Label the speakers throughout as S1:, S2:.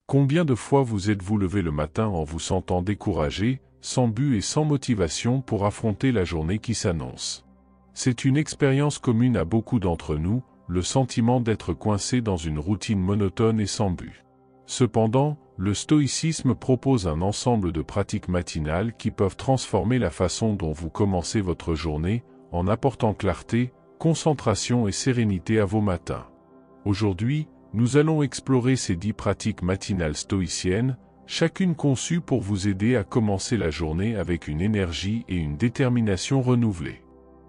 S1: Combien de fois vous êtes-vous levé le matin en vous sentant découragé, sans but et sans motivation pour affronter la journée qui s'annonce? C'est une expérience commune à beaucoup d'entre nous, le sentiment d'être coincé dans une routine monotone et sans but. Cependant, le stoïcisme propose un ensemble de pratiques matinales qui peuvent transformer la façon dont vous commencez votre journée, en apportant clarté, concentration et sérénité à vos matins. Aujourd'hui, nous allons explorer ces 10 pratiques matinales stoïciennes, chacune conçue pour vous aider à commencer la journée avec une énergie et une détermination renouvelées.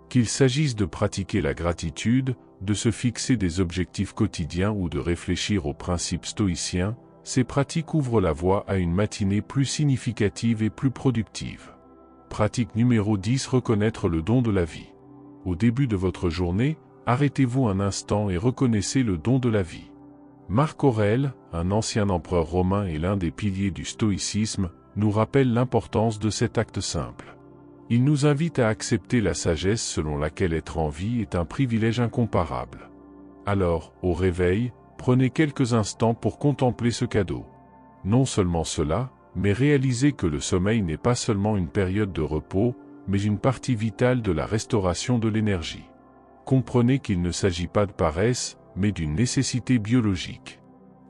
S1: Qu'il s'agisse de pratiquer la gratitude, de se fixer des objectifs quotidiens ou de réfléchir aux principes stoïciens, ces pratiques ouvrent la voie à une matinée plus significative et plus productive. Pratique numéro 10. Reconnaître le don de la vie. Au début de votre journée, arrêtez-vous un instant et reconnaissez le don de la vie. Marc Aurèle, un ancien empereur romain et l'un des piliers du stoïcisme, nous rappelle l'importance de cet acte simple. Il nous invite à accepter la sagesse selon laquelle être en vie est un privilège incomparable. Alors, au réveil, prenez quelques instants pour contempler ce cadeau. Non seulement cela, mais réalisez que le sommeil n'est pas seulement une période de repos, mais une partie vitale de la restauration de l'énergie. Comprenez qu'il ne s'agit pas de paresse, mais d'une nécessité biologique.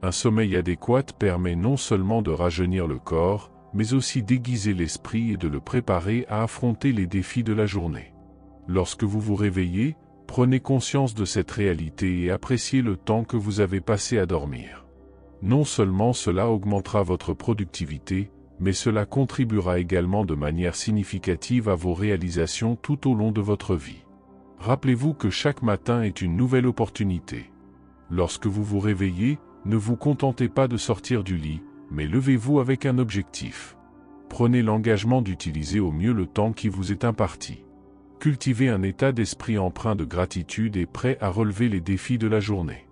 S1: Un sommeil adéquat permet non seulement de rajeunir le corps, mais aussi d'aiguiser l'esprit et de le préparer à affronter les défis de la journée. Lorsque vous vous réveillez, prenez conscience de cette réalité et appréciez le temps que vous avez passé à dormir. Non seulement cela augmentera votre productivité, mais cela contribuera également de manière significative à vos réalisations tout au long de votre vie. Rappelez-vous que chaque matin est une nouvelle opportunité. Lorsque vous vous réveillez, ne vous contentez pas de sortir du lit, mais levez-vous avec un objectif. Prenez l'engagement d'utiliser au mieux le temps qui vous est imparti. Cultivez un état d'esprit empreint de gratitude et prêt à relever les défis de la journée.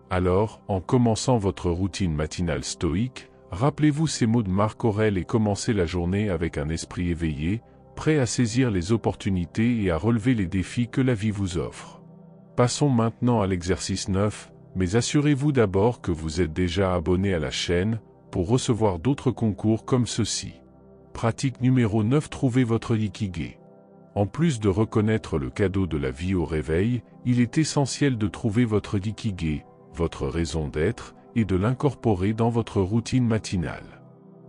S1: Alors, en commençant votre routine matinale stoïque, rappelez-vous ces mots de Marc Aurèle et commencez la journée avec un esprit éveillé, prêt à saisir les opportunités et à relever les défis que la vie vous offre. Passons maintenant à l'exercice 9, mais assurez-vous d'abord que vous êtes déjà abonné à la chaîne, pour recevoir d'autres concours comme ceci. Pratique numéro 9. Trouvez votre ikigai. En plus de reconnaître le cadeau de la vie au réveil, il est essentiel de trouver votre ikigai, votre raison d'être, et de l'incorporer dans votre routine matinale.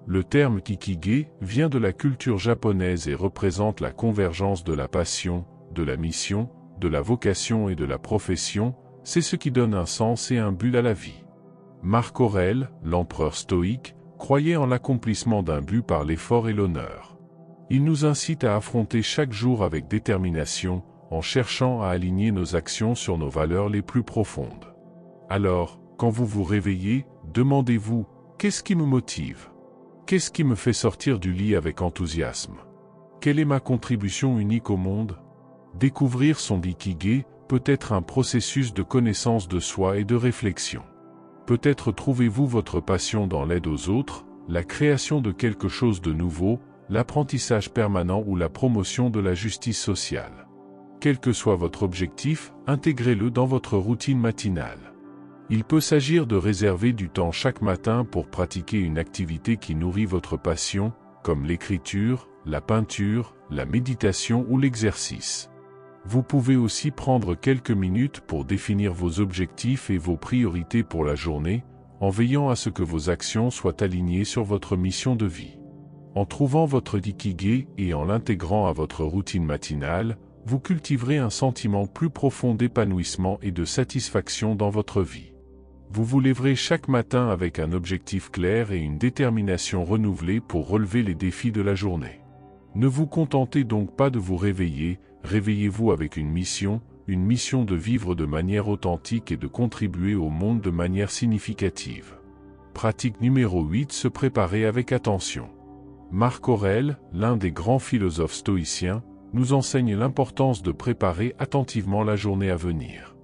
S1: Le terme ikigai vient de la culture japonaise et représente la convergence de la passion, de la mission, de la vocation et de la profession, c'est ce qui donne un sens et un but à la vie. Marc Aurèle, l'empereur stoïque, croyait en l'accomplissement d'un but par l'effort et l'honneur. Il nous incite à affronter chaque jour avec détermination, en cherchant à aligner nos actions sur nos valeurs les plus profondes. Alors, quand vous vous réveillez, demandez-vous, qu'est-ce qui me motive? Qu'est-ce qui me fait sortir du lit avec enthousiasme? Quelle est ma contribution unique au monde? Découvrir son ikigai peut être un processus de connaissance de soi et de réflexion. Peut-être trouvez-vous votre passion dans l'aide aux autres, la création de quelque chose de nouveau, l'apprentissage permanent ou la promotion de la justice sociale. Quel que soit votre objectif, intégrez-le dans votre routine matinale. Il peut s'agir de réserver du temps chaque matin pour pratiquer une activité qui nourrit votre passion, comme l'écriture, la peinture, la méditation ou l'exercice. Vous pouvez aussi prendre quelques minutes pour définir vos objectifs et vos priorités pour la journée, en veillant à ce que vos actions soient alignées sur votre mission de vie. En trouvant votre ikigai et en l'intégrant à votre routine matinale, vous cultiverez un sentiment plus profond d'épanouissement et de satisfaction dans votre vie. Vous vous lèverez chaque matin avec un objectif clair et une détermination renouvelée pour relever les défis de la journée. Ne vous contentez donc pas de vous réveiller, réveillez-vous avec une mission de vivre de manière authentique et de contribuer au monde de manière significative. Pratique numéro 8. Se préparer avec attention. Marc Aurèle, l'un des grands philosophes stoïciens, nous enseigne l'importance de préparer attentivement la journée à venir.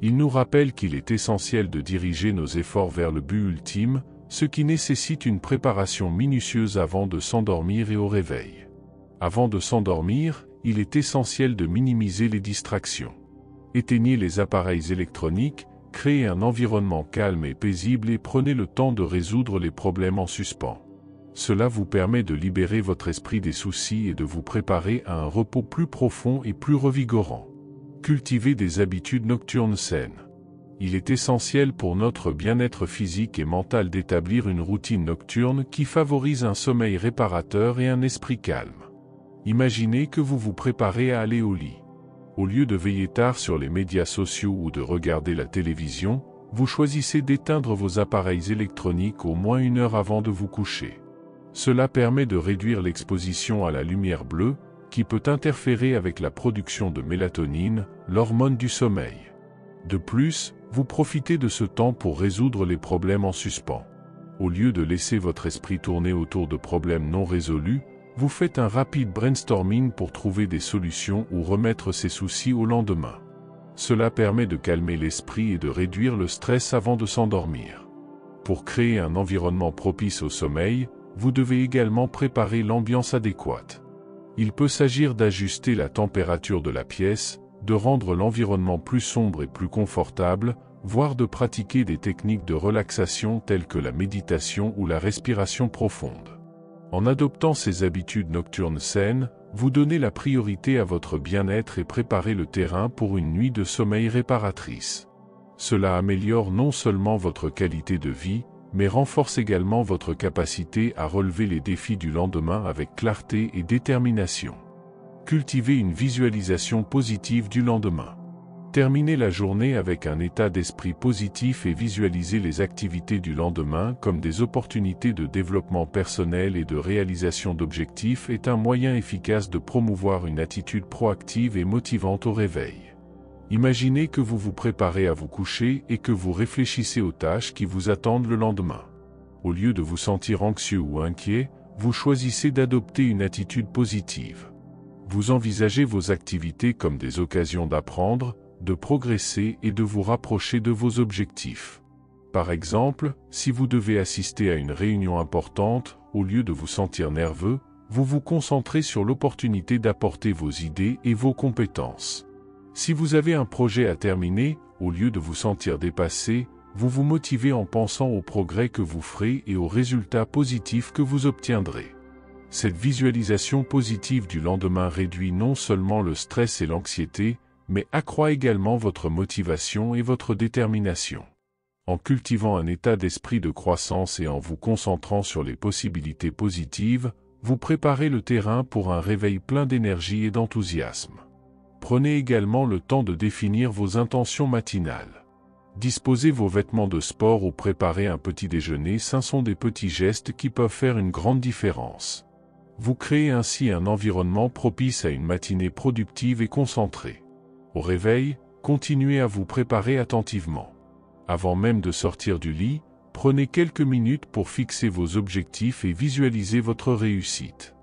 S1: Il nous rappelle qu'il est essentiel de diriger nos efforts vers le but ultime, ce qui nécessite une préparation minutieuse avant de s'endormir et au réveil. Avant de s'endormir, il est essentiel de minimiser les distractions. Éteignez les appareils électroniques, créez un environnement calme et paisible et prenez le temps de résoudre les problèmes en suspens. Cela vous permet de libérer votre esprit des soucis et de vous préparer à un repos plus profond et plus revigorant. Cultivez des habitudes nocturnes saines. Il est essentiel pour notre bien-être physique et mental d'établir une routine nocturne qui favorise un sommeil réparateur et un esprit calme. Imaginez que vous vous préparez à aller au lit. Au lieu de veiller tard sur les médias sociaux ou de regarder la télévision, vous choisissez d'éteindre vos appareils électroniques au moins 1 heure avant de vous coucher. Cela permet de réduire l'exposition à la lumière bleue, qui peut interférer avec la production de mélatonine, l'hormone du sommeil. De plus, vous profitez de ce temps pour résoudre les problèmes en suspens. Au lieu de laisser votre esprit tourner autour de problèmes non résolus, vous faites un rapide brainstorming pour trouver des solutions ou remettre ces soucis au lendemain. Cela permet de calmer l'esprit et de réduire le stress avant de s'endormir. Pour créer un environnement propice au sommeil, vous devez également préparer l'ambiance adéquate. Il peut s'agir d'ajuster la température de la pièce, de rendre l'environnement plus sombre et plus confortable, voire de pratiquer des techniques de relaxation telles que la méditation ou la respiration profonde. En adoptant ces habitudes nocturnes saines, vous donnez la priorité à votre bien-être et préparez le terrain pour une nuit de sommeil réparatrice. Cela améliore non seulement votre qualité de vie, mais renforce également votre capacité à relever les défis du lendemain avec clarté et détermination. Cultivez une visualisation positive du lendemain. Terminez la journée avec un état d'esprit positif et visualisez les activités du lendemain comme des opportunités de développement personnel et de réalisation d'objectifs est un moyen efficace de promouvoir une attitude proactive et motivante au réveil. Imaginez que vous vous préparez à vous coucher et que vous réfléchissez aux tâches qui vous attendent le lendemain. Au lieu de vous sentir anxieux ou inquiet, vous choisissez d'adopter une attitude positive. Vous envisagez vos activités comme des occasions d'apprendre, de progresser et de vous rapprocher de vos objectifs. Par exemple, si vous devez assister à une réunion importante, au lieu de vous sentir nerveux, vous vous concentrez sur l'opportunité d'apporter vos idées et vos compétences. Si vous avez un projet à terminer, au lieu de vous sentir dépassé, vous vous motivez en pensant au progrès que vous ferez et aux résultats positifs que vous obtiendrez. Cette visualisation positive du lendemain réduit non seulement le stress et l'anxiété, mais accroît également votre motivation et votre détermination. En cultivant un état d'esprit de croissance et en vous concentrant sur les possibilités positives, vous préparez le terrain pour un réveil plein d'énergie et d'enthousiasme. Prenez également le temps de définir vos intentions matinales. Disposer vos vêtements de sport ou préparer un petit déjeuner sain sont des petits gestes qui peuvent faire une grande différence. Vous créez ainsi un environnement propice à une matinée productive et concentrée. Au réveil, continuez à vous préparer attentivement. Avant même de sortir du lit, prenez quelques minutes pour fixer vos objectifs et visualiser votre réussite.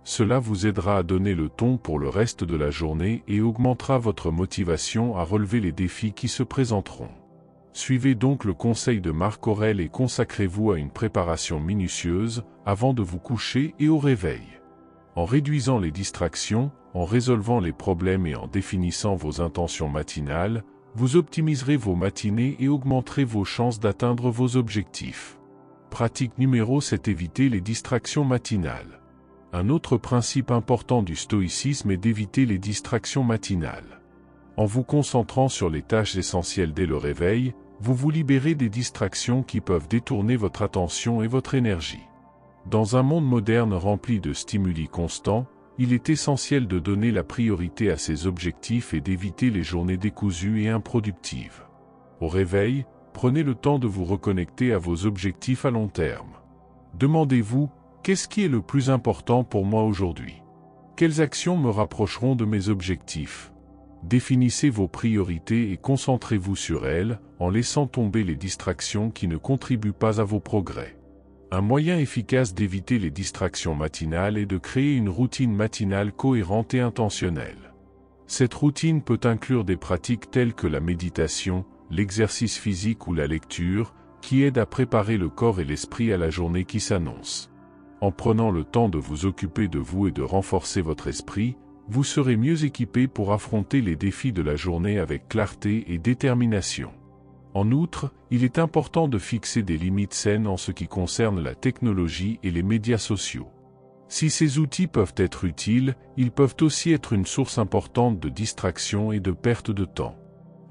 S1: Cela vous aidera à donner le ton pour le reste de la journée et augmentera votre motivation à relever les défis qui se présenteront. Suivez donc le conseil de Marc Aurèle et consacrez-vous à une préparation minutieuse avant de vous coucher et au réveil. En réduisant les distractions, en résolvant les problèmes et en définissant vos intentions matinales, vous optimiserez vos matinées et augmenterez vos chances d'atteindre vos objectifs. Pratique numéro 7: éviter les distractions matinales. Un autre principe important du stoïcisme est d'éviter les distractions matinales. En vous concentrant sur les tâches essentielles dès le réveil, vous vous libérez des distractions qui peuvent détourner votre attention et votre énergie. Dans un monde moderne rempli de stimuli constants, il est essentiel de donner la priorité à ses objectifs et d'éviter les journées décousues et improductives. Au réveil, prenez le temps de vous reconnecter à vos objectifs à long terme. Demandez-vous: qu'est-ce qui est le plus important pour moi aujourd'hui? Quelles actions me rapprocheront de mes objectifs? Définissez vos priorités et concentrez-vous sur elles, en laissant tomber les distractions qui ne contribuent pas à vos progrès. Un moyen efficace d'éviter les distractions matinales est de créer une routine matinale cohérente et intentionnelle. Cette routine peut inclure des pratiques telles que la méditation, l'exercice physique ou la lecture, qui aident à préparer le corps et l'esprit à la journée qui s'annonce. En prenant le temps de vous occuper de vous et de renforcer votre esprit, vous serez mieux équipé pour affronter les défis de la journée avec clarté et détermination. En outre, il est important de fixer des limites saines en ce qui concerne la technologie et les médias sociaux. Si ces outils peuvent être utiles, ils peuvent aussi être une source importante de distraction et de perte de temps.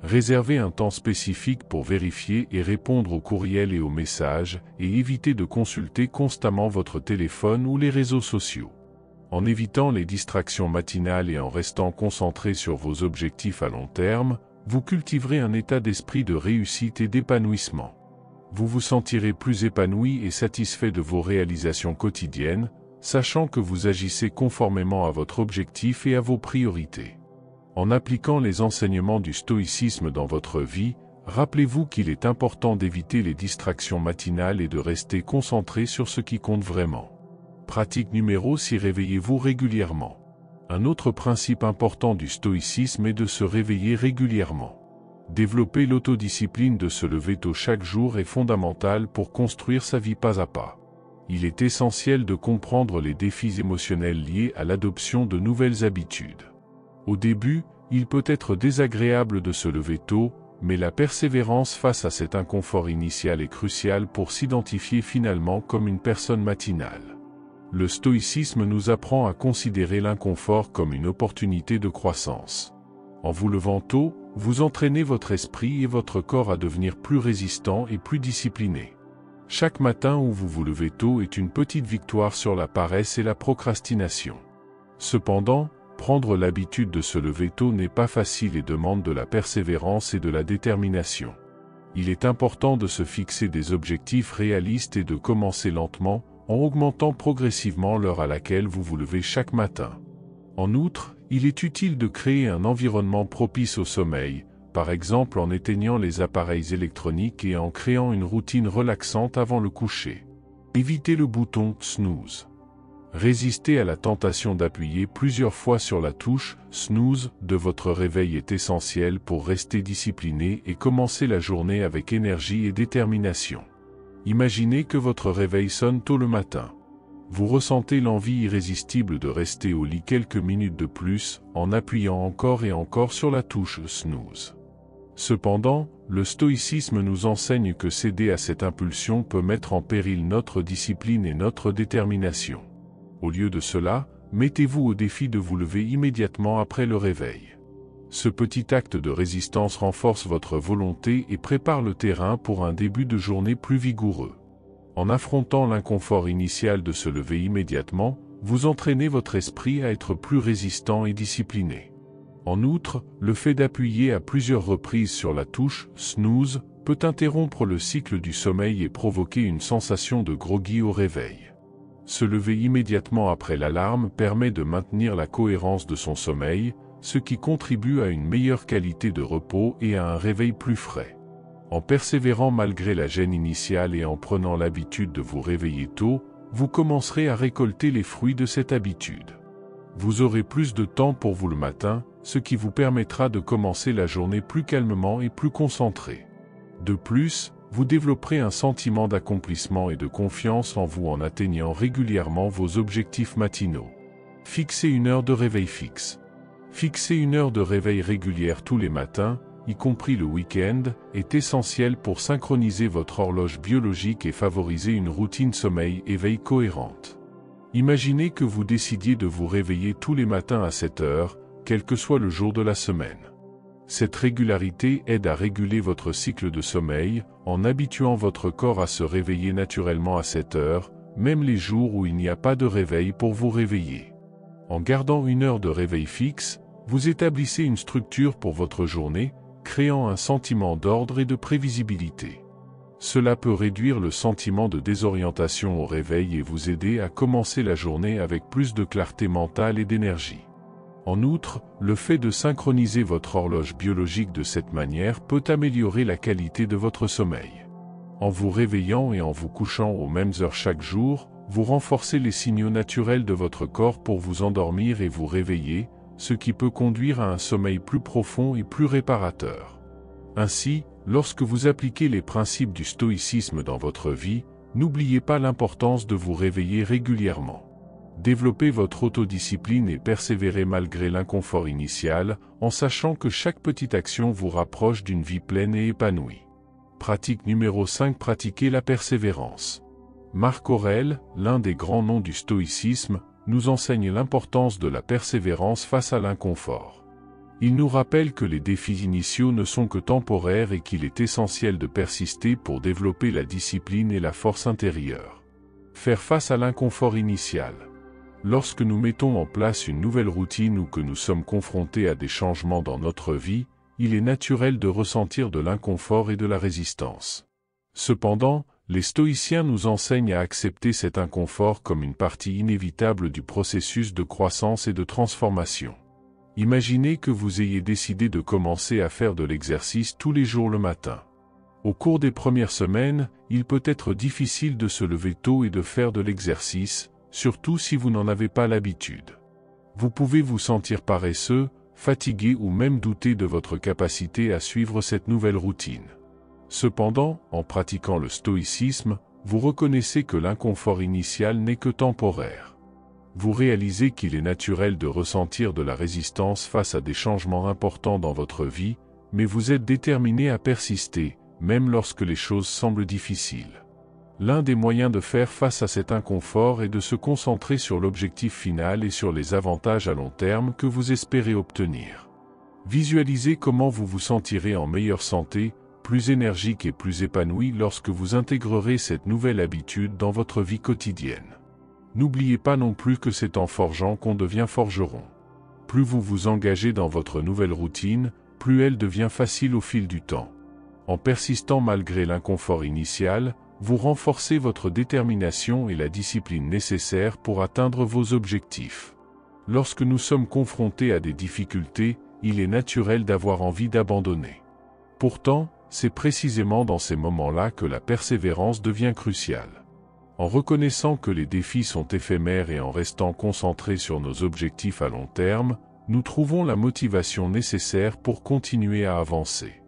S1: Réservez un temps spécifique pour vérifier et répondre aux courriels et aux messages, et évitez de consulter constamment votre téléphone ou les réseaux sociaux. En évitant les distractions matinales et en restant concentré sur vos objectifs à long terme, vous cultiverez un état d'esprit de réussite et d'épanouissement. Vous vous sentirez plus épanoui et satisfait de vos réalisations quotidiennes, sachant que vous agissez conformément à votre objectif et à vos priorités. En appliquant les enseignements du stoïcisme dans votre vie, rappelez-vous qu'il est important d'éviter les distractions matinales et de rester concentré sur ce qui compte vraiment. Pratique numéro 6. Réveillez-vous régulièrement. Un autre principe important du stoïcisme est de se réveiller régulièrement. Développer l'autodiscipline de se lever tôt chaque jour est fondamental pour construire sa vie pas à pas. Il est essentiel de comprendre les défis émotionnels liés à l'adoption de nouvelles habitudes. Au début, il peut être désagréable de se lever tôt, mais la persévérance face à cet inconfort initial est cruciale pour s'identifier finalement comme une personne matinale. Le stoïcisme nous apprend à considérer l'inconfort comme une opportunité de croissance. En vous levant tôt, vous entraînez votre esprit et votre corps à devenir plus résistants et plus disciplinés. Chaque matin où vous vous levez tôt est une petite victoire sur la paresse et la procrastination. Cependant, prendre l'habitude de se lever tôt n'est pas facile et demande de la persévérance et de la détermination. Il est important de se fixer des objectifs réalistes et de commencer lentement, en augmentant progressivement l'heure à laquelle vous vous levez chaque matin. En outre, il est utile de créer un environnement propice au sommeil, par exemple en éteignant les appareils électroniques et en créant une routine relaxante avant le coucher. Évitez le bouton « snooze ». Résister à la tentation d'appuyer plusieurs fois sur la touche « snooze » de votre réveil est essentiel pour rester discipliné et commencer la journée avec énergie et détermination. Imaginez que votre réveil sonne tôt le matin. Vous ressentez l'envie irrésistible de rester au lit quelques minutes de plus en appuyant encore et encore sur la touche « snooze ». Cependant, le stoïcisme nous enseigne que céder à cette impulsion peut mettre en péril notre discipline et notre détermination. Au lieu de cela, mettez-vous au défi de vous lever immédiatement après le réveil. Ce petit acte de résistance renforce votre volonté et prépare le terrain pour un début de journée plus vigoureux. En affrontant l'inconfort initial de se lever immédiatement, vous entraînez votre esprit à être plus résistant et discipliné. En outre, le fait d'appuyer à plusieurs reprises sur la touche « snooze » peut interrompre le cycle du sommeil et provoquer une sensation de groggy au réveil. Se lever immédiatement après l'alarme permet de maintenir la cohérence de son sommeil, ce qui contribue à une meilleure qualité de repos et à un réveil plus frais. En persévérant malgré la gêne initiale et en prenant l'habitude de vous réveiller tôt, vous commencerez à récolter les fruits de cette habitude. Vous aurez plus de temps pour vous le matin, ce qui vous permettra de commencer la journée plus calmement et plus concentré. De plus, vous développerez un sentiment d'accomplissement et de confiance en vous en atteignant régulièrement vos objectifs matinaux. Fixez une heure de réveil fixe. Fixer une heure de réveil régulière tous les matins, y compris le week-end, est essentiel pour synchroniser votre horloge biologique et favoriser une routine sommeil-éveil cohérente. Imaginez que vous décidiez de vous réveiller tous les matins à 7 heures, quel que soit le jour de la semaine. Cette régularité aide à réguler votre cycle de sommeil, en habituant votre corps à se réveiller naturellement à 7 heures, même les jours où il n'y a pas de réveil pour vous réveiller. En gardant une heure de réveil fixe, vous établissez une structure pour votre journée, créant un sentiment d'ordre et de prévisibilité. Cela peut réduire le sentiment de désorientation au réveil et vous aider à commencer la journée avec plus de clarté mentale et d'énergie. En outre, le fait de synchroniser votre horloge biologique de cette manière peut améliorer la qualité de votre sommeil. En vous réveillant et en vous couchant aux mêmes heures chaque jour, vous renforcez les signaux naturels de votre corps pour vous endormir et vous réveiller, ce qui peut conduire à un sommeil plus profond et plus réparateur. Ainsi, lorsque vous appliquez les principes du stoïcisme dans votre vie, n'oubliez pas l'importance de vous réveiller régulièrement. Développez votre autodiscipline et persévérez malgré l'inconfort initial, en sachant que chaque petite action vous rapproche d'une vie pleine et épanouie. Pratique numéro 5. Pratiquer la persévérance. Marc Aurèle, l'un des grands noms du stoïcisme, nous enseigne l'importance de la persévérance face à l'inconfort. Il nous rappelle que les défis initiaux ne sont que temporaires et qu'il est essentiel de persister pour développer la discipline et la force intérieure. Faire face à l'inconfort initial. Lorsque nous mettons en place une nouvelle routine ou que nous sommes confrontés à des changements dans notre vie, il est naturel de ressentir de l'inconfort et de la résistance. Cependant, les stoïciens nous enseignent à accepter cet inconfort comme une partie inévitable du processus de croissance et de transformation. Imaginez que vous ayez décidé de commencer à faire de l'exercice tous les jours le matin. Au cours des premières semaines, il peut être difficile de se lever tôt et de faire de l'exercice, surtout si vous n'en avez pas l'habitude. Vous pouvez vous sentir paresseux, fatigué ou même douter de votre capacité à suivre cette nouvelle routine. Cependant, en pratiquant le stoïcisme, vous reconnaissez que l'inconfort initial n'est que temporaire. Vous réalisez qu'il est naturel de ressentir de la résistance face à des changements importants dans votre vie, mais vous êtes déterminé à persister, même lorsque les choses semblent difficiles. L'un des moyens de faire face à cet inconfort est de se concentrer sur l'objectif final et sur les avantages à long terme que vous espérez obtenir. Visualisez comment vous vous sentirez en meilleure santé, plus énergique et plus épanoui lorsque vous intégrerez cette nouvelle habitude dans votre vie quotidienne. N'oubliez pas non plus que c'est en forgeant qu'on devient forgeron. Plus vous vous engagez dans votre nouvelle routine, plus elle devient facile au fil du temps. En persistant malgré l'inconfort initial, vous renforcez votre détermination et la discipline nécessaires pour atteindre vos objectifs. Lorsque nous sommes confrontés à des difficultés, il est naturel d'avoir envie d'abandonner. Pourtant, c'est précisément dans ces moments-là que la persévérance devient cruciale. En reconnaissant que les défis sont éphémères et en restant concentrés sur nos objectifs à long terme, nous trouvons la motivation nécessaire pour continuer à avancer.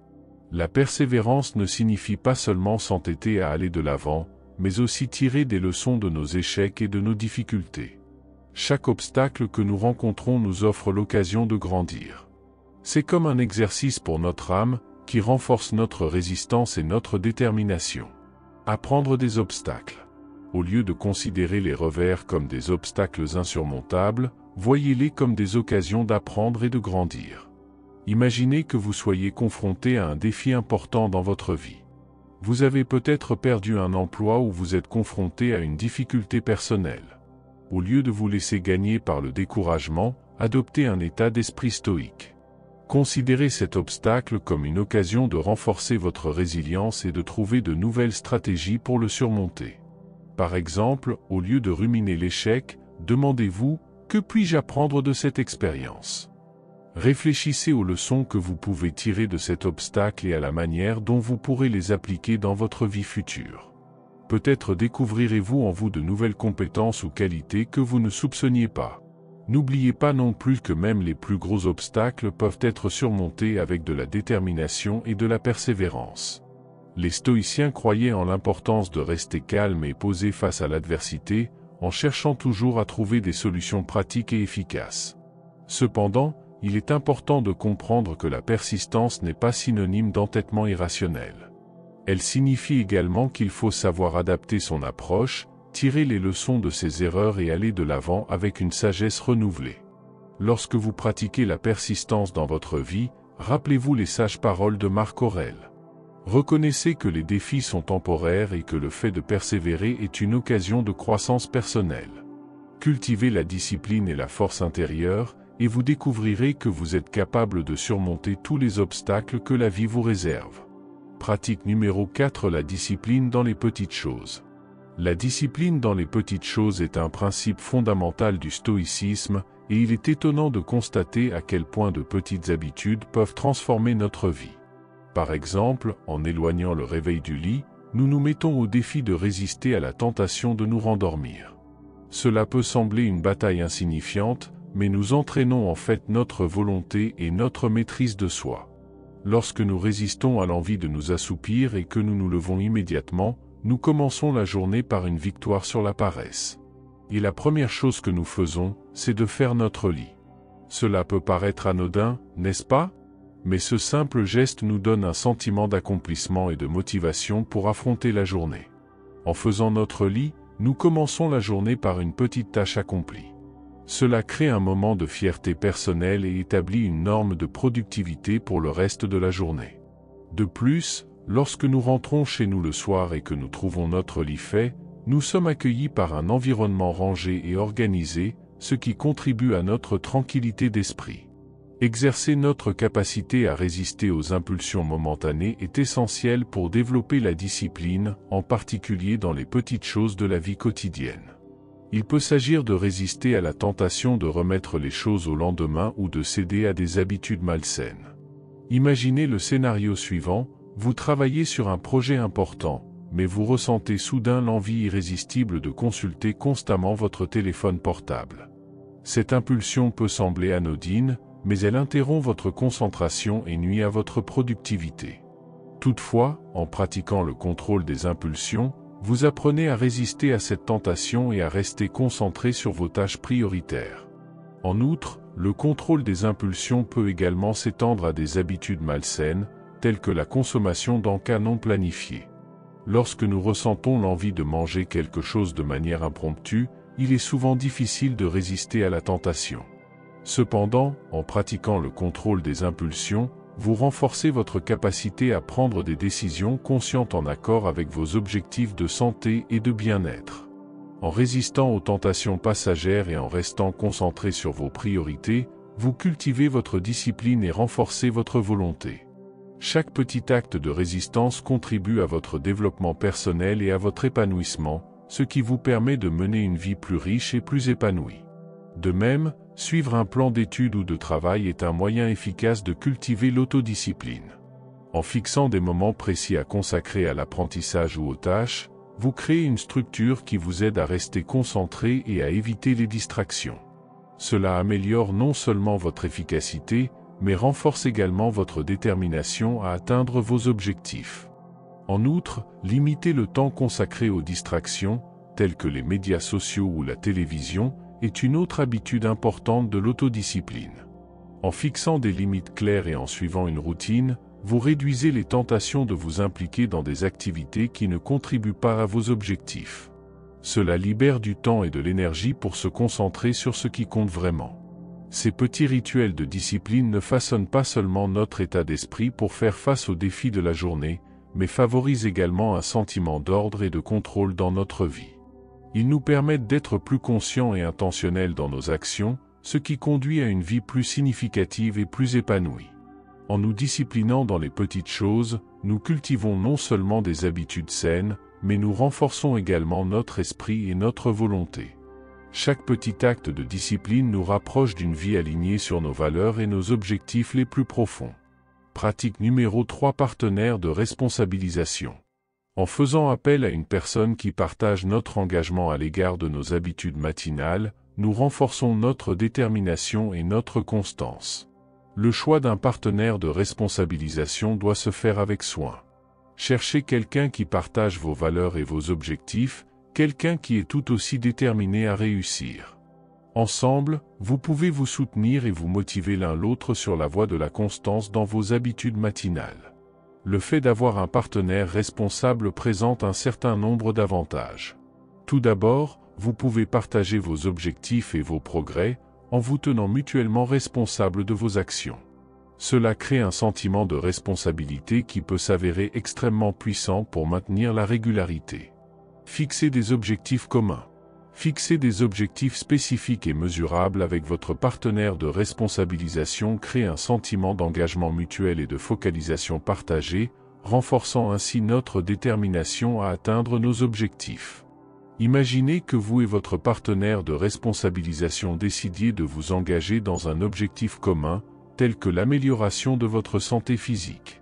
S1: La persévérance ne signifie pas seulement s'entêter à aller de l'avant, mais aussi tirer des leçons de nos échecs et de nos difficultés. Chaque obstacle que nous rencontrons nous offre l'occasion de grandir. C'est comme un exercice pour notre âme, qui renforce notre résistance et notre détermination. Apprendre des obstacles. Au lieu de considérer les revers comme des obstacles insurmontables, voyez-les comme des occasions d'apprendre et de grandir. Imaginez que vous soyez confronté à un défi important dans votre vie. Vous avez peut-être perdu un emploi ou vous êtes confronté à une difficulté personnelle. Au lieu de vous laisser gagner par le découragement, adoptez un état d'esprit stoïque. Considérez cet obstacle comme une occasion de renforcer votre résilience et de trouver de nouvelles stratégies pour le surmonter. Par exemple, au lieu de ruminer l'échec, demandez-vous « Que puis-je apprendre de cette expérience ?» Réfléchissez aux leçons que vous pouvez tirer de cet obstacle et à la manière dont vous pourrez les appliquer dans votre vie future. Peut-être découvrirez-vous en vous de nouvelles compétences ou qualités que vous ne soupçonniez pas. N'oubliez pas non plus que même les plus gros obstacles peuvent être surmontés avec de la détermination et de la persévérance. Les stoïciens croyaient en l'importance de rester calme et posé face à l'adversité, en cherchant toujours à trouver des solutions pratiques et efficaces. Cependant, il est important de comprendre que la persistance n'est pas synonyme d'entêtement irrationnel. Elle signifie également qu'il faut savoir adapter son approche, tirer les leçons de ses erreurs et aller de l'avant avec une sagesse renouvelée. Lorsque vous pratiquez la persistance dans votre vie, rappelez-vous les sages paroles de Marc Aurèle. Reconnaissez que les défis sont temporaires et que le fait de persévérer est une occasion de croissance personnelle. Cultivez la discipline et la force intérieure, et vous découvrirez que vous êtes capable de surmonter tous les obstacles que la vie vous réserve. Pratique numéro 4. La discipline dans les petites choses. La discipline dans les petites choses est un principe fondamental du stoïcisme, et il est étonnant de constater à quel point de petites habitudes peuvent transformer notre vie. Par exemple, en éloignant le réveil du lit, nous nous mettons au défi de résister à la tentation de nous rendormir. Cela peut sembler une bataille insignifiante, mais nous entraînons en fait notre volonté et notre maîtrise de soi. Lorsque nous résistons à l'envie de nous assoupir et que nous nous levons immédiatement, nous commençons la journée par une victoire sur la paresse. Et la première chose que nous faisons, c'est de faire notre lit. Cela peut paraître anodin, n'est-ce pas? mais ce simple geste nous donne un sentiment d'accomplissement et de motivation pour affronter la journée. En faisant notre lit, nous commençons la journée par une petite tâche accomplie. Cela crée un moment de fierté personnelle et établit une norme de productivité pour le reste de la journée. De plus, lorsque nous rentrons chez nous le soir et que nous trouvons notre lit fait, nous sommes accueillis par un environnement rangé et organisé, ce qui contribue à notre tranquillité d'esprit. Exercer notre capacité à résister aux impulsions momentanées est essentiel pour développer la discipline, en particulier dans les petites choses de la vie quotidienne. Il peut s'agir de résister à la tentation de remettre les choses au lendemain ou de céder à des habitudes malsaines. Imaginez le scénario suivant, vous travaillez sur un projet important, mais vous ressentez soudain l'envie irrésistible de consulter constamment votre téléphone portable. Cette impulsion peut sembler anodine, mais elle interrompt votre concentration et nuit à votre productivité. Toutefois, en pratiquant le contrôle des impulsions, vous apprenez à résister à cette tentation et à rester concentré sur vos tâches prioritaires. En outre, le contrôle des impulsions peut également s'étendre à des habitudes malsaines, telles que la consommation d'encas non planifiés. Lorsque nous ressentons l'envie de manger quelque chose de manière impromptue, il est souvent difficile de résister à la tentation. Cependant, en pratiquant le contrôle des impulsions, vous renforcez votre capacité à prendre des décisions conscientes en accord avec vos objectifs de santé et de bien-être. En résistant aux tentations passagères et en restant concentré sur vos priorités, vous cultivez votre discipline et renforcez votre volonté. Chaque petit acte de résistance contribue à votre développement personnel et à votre épanouissement, ce qui vous permet de mener une vie plus riche et plus épanouie. De même, suivre un plan d'études ou de travail est un moyen efficace de cultiver l'autodiscipline. En fixant des moments précis à consacrer à l'apprentissage ou aux tâches, vous créez une structure qui vous aide à rester concentré et à éviter les distractions. Cela améliore non seulement votre efficacité, mais renforce également votre détermination à atteindre vos objectifs. En outre, limiter le temps consacré aux distractions, telles que les médias sociaux ou la télévision, est une autre habitude importante de l'autodiscipline. En fixant des limites claires et en suivant une routine, vous réduisez les tentations de vous impliquer dans des activités qui ne contribuent pas à vos objectifs. Cela libère du temps et de l'énergie pour se concentrer sur ce qui compte vraiment. Ces petits rituels de discipline ne façonnent pas seulement notre état d'esprit pour faire face aux défis de la journée, mais favorisent également un sentiment d'ordre et de contrôle dans notre vie. Ils nous permettent d'être plus conscients et intentionnels dans nos actions, ce qui conduit à une vie plus significative et plus épanouie. En nous disciplinant dans les petites choses, nous cultivons non seulement des habitudes saines, mais nous renforçons également notre esprit et notre volonté. Chaque petit acte de discipline nous rapproche d'une vie alignée sur nos valeurs et nos objectifs les plus profonds. Pratique numéro 3: partenaire de responsabilisation. En faisant appel à une personne qui partage notre engagement à l'égard de nos habitudes matinales, nous renforçons notre détermination et notre constance. Le choix d'un partenaire de responsabilisation doit se faire avec soin. Cherchez quelqu'un qui partage vos valeurs et vos objectifs, quelqu'un qui est tout aussi déterminé à réussir. Ensemble, vous pouvez vous soutenir et vous motiver l'un l'autre sur la voie de la constance dans vos habitudes matinales. Le fait d'avoir un partenaire responsable présente un certain nombre d'avantages. Tout d'abord, vous pouvez partager vos objectifs et vos progrès, en vous tenant mutuellement responsable de vos actions. Cela crée un sentiment de responsabilité qui peut s'avérer extrêmement puissant pour maintenir la régularité. Fixez des objectifs communs. Fixer des objectifs spécifiques et mesurables avec votre partenaire de responsabilisation crée un sentiment d'engagement mutuel et de focalisation partagée, renforçant ainsi notre détermination à atteindre nos objectifs. Imaginez que vous et votre partenaire de responsabilisation décidiez de vous engager dans un objectif commun, tel que l'amélioration de votre santé physique.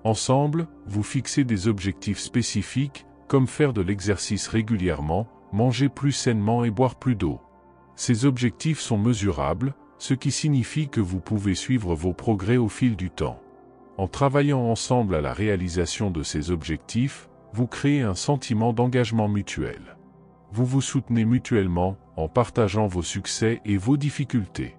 S1: Ensemble, vous fixez des objectifs spécifiques, comme faire de l'exercice régulièrement, manger plus sainement et boire plus d'eau. Ces objectifs sont mesurables, ce qui signifie que vous pouvez suivre vos progrès au fil du temps. En travaillant ensemble à la réalisation de ces objectifs, vous créez un sentiment d'engagement mutuel. Vous vous soutenez mutuellement, en partageant vos succès et vos difficultés.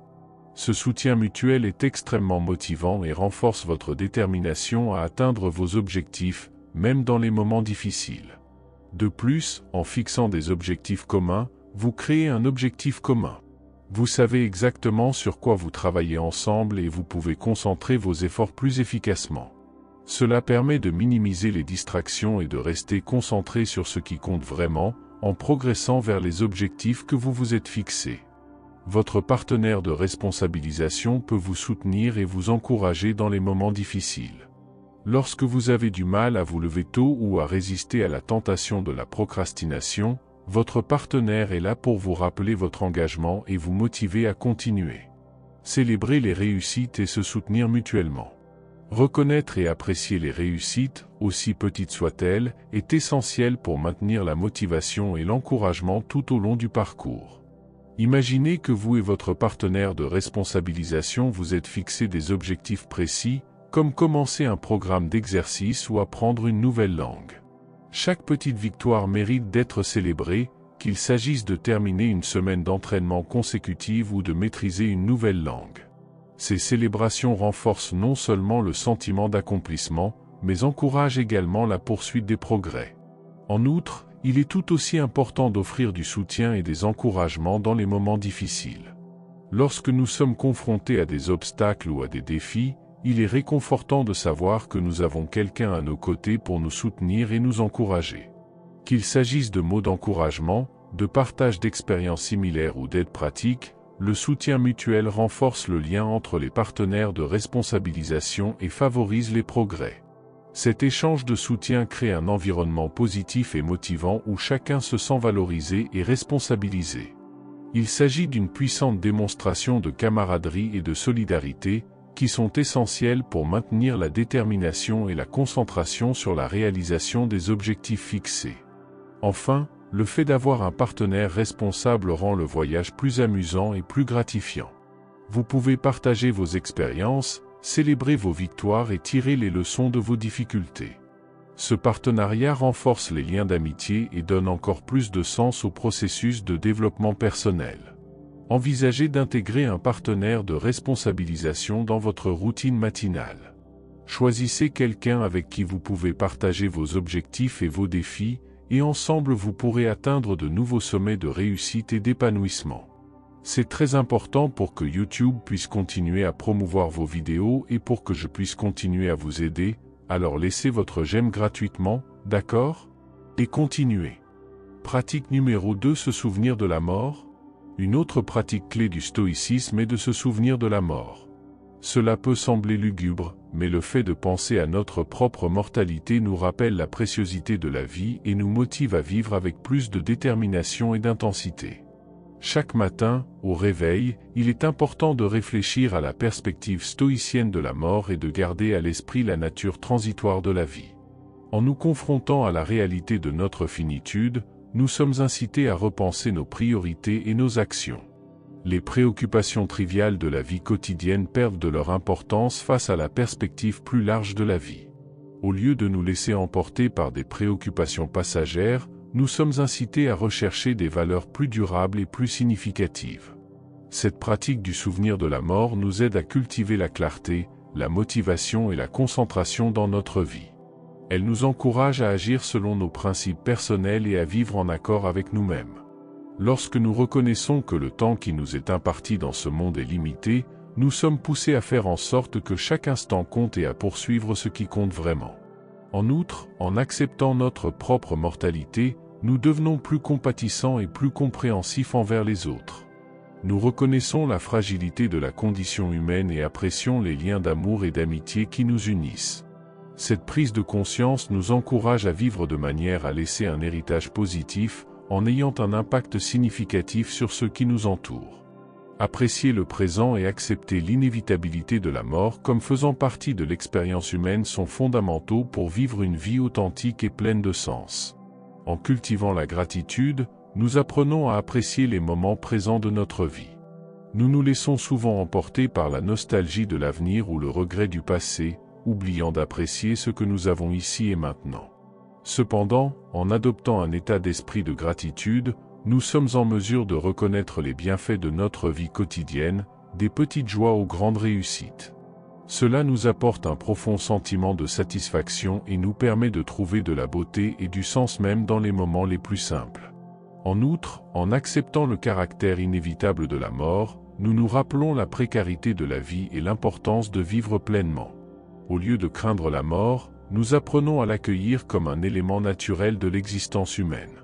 S1: Ce soutien mutuel est extrêmement motivant et renforce votre détermination à atteindre vos objectifs, même dans les moments difficiles. De plus, en fixant des objectifs communs, vous créez un objectif commun. Vous savez exactement sur quoi vous travaillez ensemble et vous pouvez concentrer vos efforts plus efficacement. Cela permet de minimiser les distractions et de rester concentré sur ce qui compte vraiment, en progressant vers les objectifs que vous vous êtes fixés. Votre partenaire de responsabilisation peut vous soutenir et vous encourager dans les moments difficiles. Lorsque vous avez du mal à vous lever tôt ou à résister à la tentation de la procrastination, votre partenaire est là pour vous rappeler votre engagement et vous motiver à continuer. Célébrer les réussites et se soutenir mutuellement. Reconnaître et apprécier les réussites, aussi petites soient-elles, est essentiel pour maintenir la motivation et l'encouragement tout au long du parcours. Imaginez que vous et votre partenaire de responsabilisation vous êtes fixés des objectifs précis, comme commencer un programme d'exercice ou apprendre une nouvelle langue. Chaque petite victoire mérite d'être célébrée, qu'il s'agisse de terminer une semaine d'entraînement consécutive ou de maîtriser une nouvelle langue. Ces célébrations renforcent non seulement le sentiment d'accomplissement, mais encouragent également la poursuite des progrès. En outre, il est tout aussi important d'offrir du soutien et des encouragements dans les moments difficiles. Lorsque nous sommes confrontés à des obstacles ou à des défis, il est réconfortant de savoir que nous avons quelqu'un à nos côtés pour nous soutenir et nous encourager. Qu'il s'agisse de mots d'encouragement, de partage d'expériences similaires ou d'aide pratique, le soutien mutuel renforce le lien entre les partenaires de responsabilisation et favorise les progrès. Cet échange de soutien crée un environnement positif et motivant où chacun se sent valorisé et responsabilisé. Il s'agit d'une puissante démonstration de camaraderie et de solidarité, qui sont essentielles pour maintenir la détermination et la concentration sur la réalisation des objectifs fixés. Enfin, le fait d'avoir un partenaire responsable rend le voyage plus amusant et plus gratifiant. Vous pouvez partager vos expériences, célébrer vos victoires et tirer les leçons de vos difficultés. Ce partenariat renforce les liens d'amitié et donne encore plus de sens au processus de développement personnel. Envisagez d'intégrer un partenaire de responsabilisation dans votre routine matinale. Choisissez quelqu'un avec qui vous pouvez partager vos objectifs et vos défis, et ensemble vous pourrez atteindre de nouveaux sommets de réussite et d'épanouissement. C'est très important pour que YouTube puisse continuer à promouvoir vos vidéos et pour que je puisse continuer à vous aider, alors laissez votre j'aime gratuitement, d'accord? Et continuez. Pratique numéro 2, se souvenir de la mort. Une autre pratique clé du stoïcisme est de se souvenir de la mort. Cela peut sembler lugubre, mais le fait de penser à notre propre mortalité nous rappelle la préciosité de la vie et nous motive à vivre avec plus de détermination et d'intensité. Chaque matin, au réveil, il est important de réfléchir à la perspective stoïcienne de la mort et de garder à l'esprit la nature transitoire de la vie. En nous confrontant à la réalité de notre finitude, nous sommes incités à repenser nos priorités et nos actions. Les préoccupations triviales de la vie quotidienne perdent de leur importance face à la perspective plus large de la vie. Au lieu de nous laisser emporter par des préoccupations passagères, nous sommes incités à rechercher des valeurs plus durables et plus significatives. Cette pratique du souvenir de la mort nous aide à cultiver la clarté, la motivation et la concentration dans notre vie. Elle nous encourage à agir selon nos principes personnels et à vivre en accord avec nous-mêmes. Lorsque nous reconnaissons que le temps qui nous est imparti dans ce monde est limité, nous sommes poussés à faire en sorte que chaque instant compte et à poursuivre ce qui compte vraiment. En outre, en acceptant notre propre mortalité, nous devenons plus compatissants et plus compréhensifs envers les autres. Nous reconnaissons la fragilité de la condition humaine et apprécions les liens d'amour et d'amitié qui nous unissent. Cette prise de conscience nous encourage à vivre de manière à laisser un héritage positif, en ayant un impact significatif sur ceux qui nous entourent. Apprécier le présent et accepter l'inévitabilité de la mort comme faisant partie de l'expérience humaine sont fondamentaux pour vivre une vie authentique et pleine de sens. En cultivant la gratitude, nous apprenons à apprécier les moments présents de notre vie. Nous nous laissons souvent emporter par la nostalgie de l'avenir ou le regret du passé, oubliant d'apprécier ce que nous avons ici et maintenant. Cependant, en adoptant un état d'esprit de gratitude, nous sommes en mesure de reconnaître les bienfaits de notre vie quotidienne, des petites joies aux grandes réussites. Cela nous apporte un profond sentiment de satisfaction et nous permet de trouver de la beauté et du sens même dans les moments les plus simples. En outre, en acceptant le caractère inévitable de la mort, nous nous rappelons la précarité de la vie et l'importance de vivre pleinement. Au lieu de craindre la mort, nous apprenons à l'accueillir comme un élément naturel de l'existence humaine.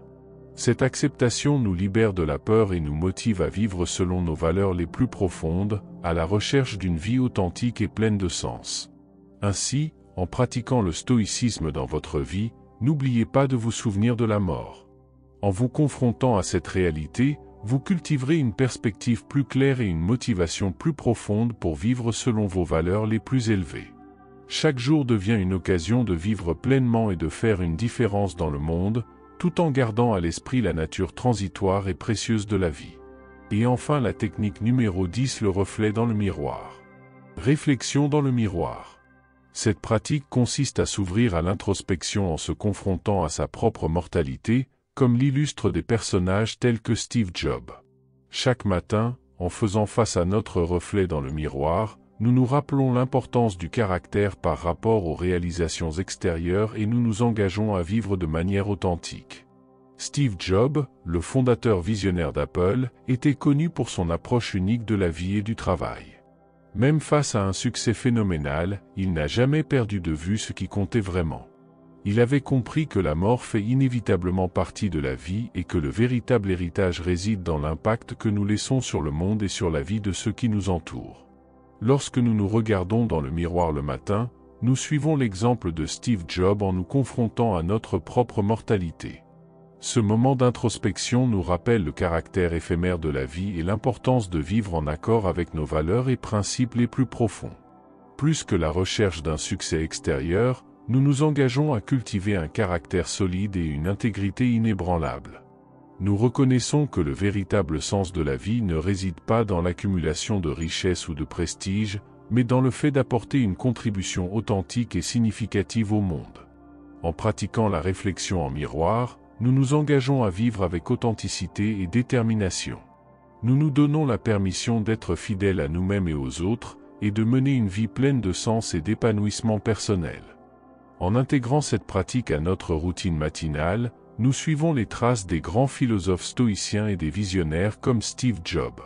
S1: Cette acceptation nous libère de la peur et nous motive à vivre selon nos valeurs les plus profondes, à la recherche d'une vie authentique et pleine de sens. Ainsi, en pratiquant le stoïcisme dans votre vie, n'oubliez pas de vous souvenir de la mort. En vous confrontant à cette réalité, vous cultiverez une perspective plus claire et une motivation plus profonde pour vivre selon vos valeurs les plus élevées. Chaque jour devient une occasion de vivre pleinement et de faire une différence dans le monde, tout en gardant à l'esprit la nature transitoire et précieuse de la vie. Et enfin la technique numéro 10, le reflet dans le miroir. Réflexion dans le miroir. Cette pratique consiste à s'ouvrir à l'introspection en se confrontant à sa propre mortalité, comme l'illustrent des personnages tels que Steve Jobs. Chaque matin, en faisant face à notre reflet dans le miroir, nous nous rappelons l'importance du caractère par rapport aux réalisations extérieures et nous nous engageons à vivre de manière authentique. Steve Jobs, le fondateur visionnaire d'Apple, était connu pour son approche unique de la vie et du travail. Même face à un succès phénoménal, il n'a jamais perdu de vue ce qui comptait vraiment. Il avait compris que la mort fait inévitablement partie de la vie et que le véritable héritage réside dans l'impact que nous laissons sur le monde et sur la vie de ceux qui nous entourent. Lorsque nous nous regardons dans le miroir le matin, nous suivons l'exemple de Steve Jobs en nous confrontant à notre propre mortalité. Ce moment d'introspection nous rappelle le caractère éphémère de la vie et l'importance de vivre en accord avec nos valeurs et principes les plus profonds. Plus que la recherche d'un succès extérieur, nous nous engageons à cultiver un caractère solide et une intégrité inébranlable. Nous reconnaissons que le véritable sens de la vie ne réside pas dans l'accumulation de richesses ou de prestige, mais dans le fait d'apporter une contribution authentique et significative au monde. En pratiquant la réflexion en miroir, nous nous engageons à vivre avec authenticité et détermination. Nous nous donnons la permission d'être fidèles à nous-mêmes et aux autres, et de mener une vie pleine de sens et d'épanouissement personnel. En intégrant cette pratique à notre routine matinale, nous suivons les traces des grands philosophes stoïciens et des visionnaires comme Steve Jobs.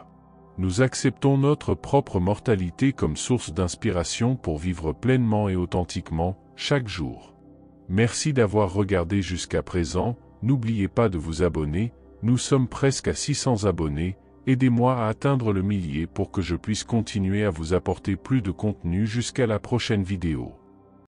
S1: Nous acceptons notre propre mortalité comme source d'inspiration pour vivre pleinement et authentiquement, chaque jour. Merci d'avoir regardé jusqu'à présent, n'oubliez pas de vous abonner, nous sommes presque à 600 abonnés, aidez-moi à atteindre le millier pour que je puisse continuer à vous apporter plus de contenu jusqu'à la prochaine vidéo.